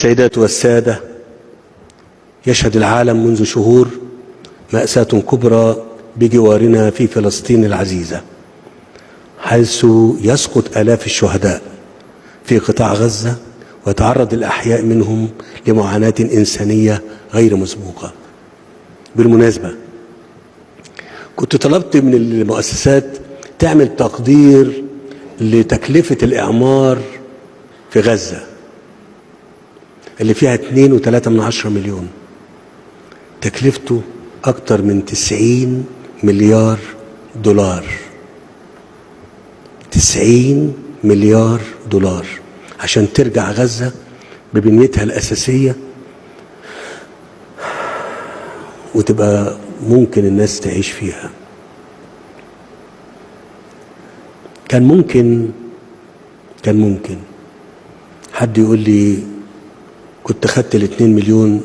السيدات والسادة، يشهد العالم منذ شهور مأساة كبرى بجوارنا في فلسطين العزيزة، حيث يسقط آلاف الشهداء في قطاع غزة ويتعرض الأحياء منهم لمعاناة إنسانية غير مسبوقة. بالمناسبة، كنت طلبت من المؤسسات تعمل تقدير لتكلفة الإعمار في غزة اللي فيها 2.3 مليون. تكلفته أكتر من 90 مليار دولار. 90 مليار دولار عشان ترجع غزة ببنيتها الأساسية وتبقى ممكن الناس تعيش فيها. كان ممكن حد يقول لي كنت خدت ال2 مليون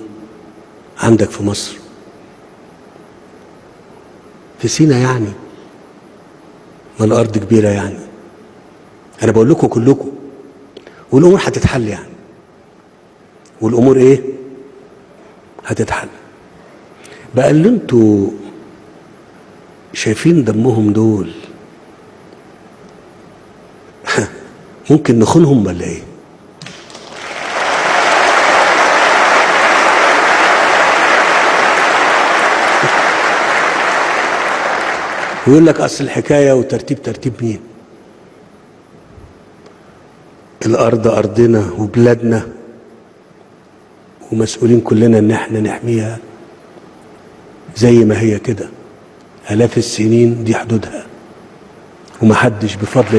عندك في مصر في سينا، يعني ما الأرض كبيرة، يعني أنا بقول لكم كلكم، والأمور هتتحل، يعني والأمور إيه؟ هتتحل. بقى اللي انتوا شايفين دمهم دول ممكن نخونهم ولا إيه؟ ويقول لك أصل الحكاية وترتيب مين؟ الأرض أرضنا وبلادنا، ومسؤولين كلنا إن احنا نحميها زي ما هي كده. آلاف السنين دي حدودها، ومحدش بفضل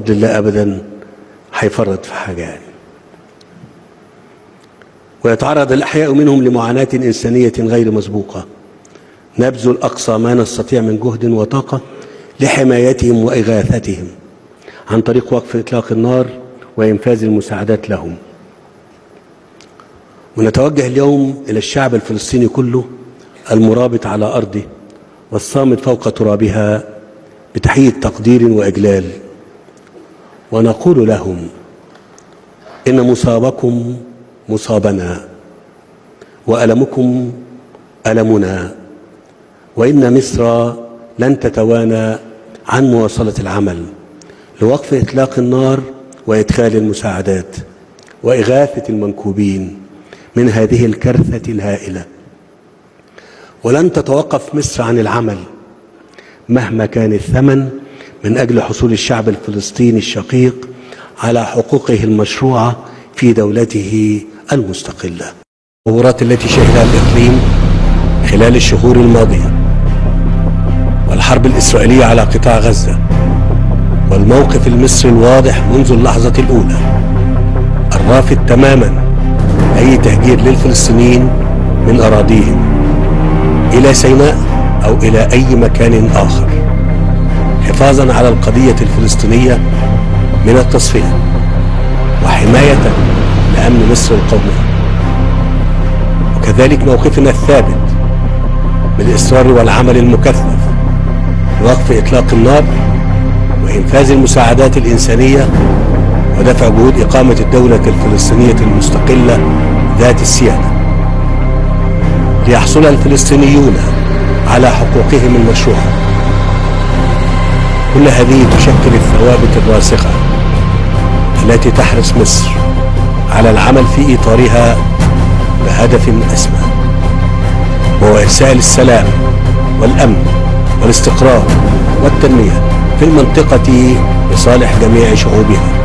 الله أبدا هيفرط في حاجة يعني. ويتعرض الأحياء منهم لمعاناة إنسانية غير مسبوقة. نبذل أقصى ما نستطيع من جهد وطاقة لحمايتهم وإغاثتهم عن طريق وقف إطلاق النار وإنفاذ المساعدات لهم. ونتوجه اليوم إلى الشعب الفلسطيني كله المرابط على أرضه والصامت فوق ترابها بتحية تقدير وإجلال، ونقول لهم إن مصابكم مصابنا، وألمكم ألمنا، وإن مصر لن تتوانى عن مواصلة العمل لوقف إطلاق النار وإدخال المساعدات وإغاثة المنكوبين من هذه الكارثة الهائلة. ولن تتوقف مصر عن العمل مهما كان الثمن من أجل حصول الشعب الفلسطيني الشقيق على حقوقه المشروعة في دولته المستقلة. التطورات التي شهدها الإقليم خلال الشهور الماضية، والحرب الإسرائيلية على قطاع غزة، والموقف المصري الواضح منذ اللحظة الأولى الرافض تماما أي تهجير للفلسطينيين من أراضيهم إلى سيناء أو إلى أي مكان آخر، حفاظا على القضية الفلسطينية من التصفية وحماية لأمن مصر القومي. وكذلك موقفنا الثابت بالإصرار والعمل المكثف لوقف إطلاق النار وإنفاذ المساعدات الإنسانية ودفع جهود إقامة الدولة الفلسطينية المستقلة ذات السيادة، ليحصل الفلسطينيون على حقوقهم المشروعة. كل هذه تشكل الثوابت الراسخة التي تحرص مصر على العمل في إطارها بهدف أسمى، وهو إرسال السلام والأمن والاستقرار والتنمية في المنطقة لصالح جميع شعوبها.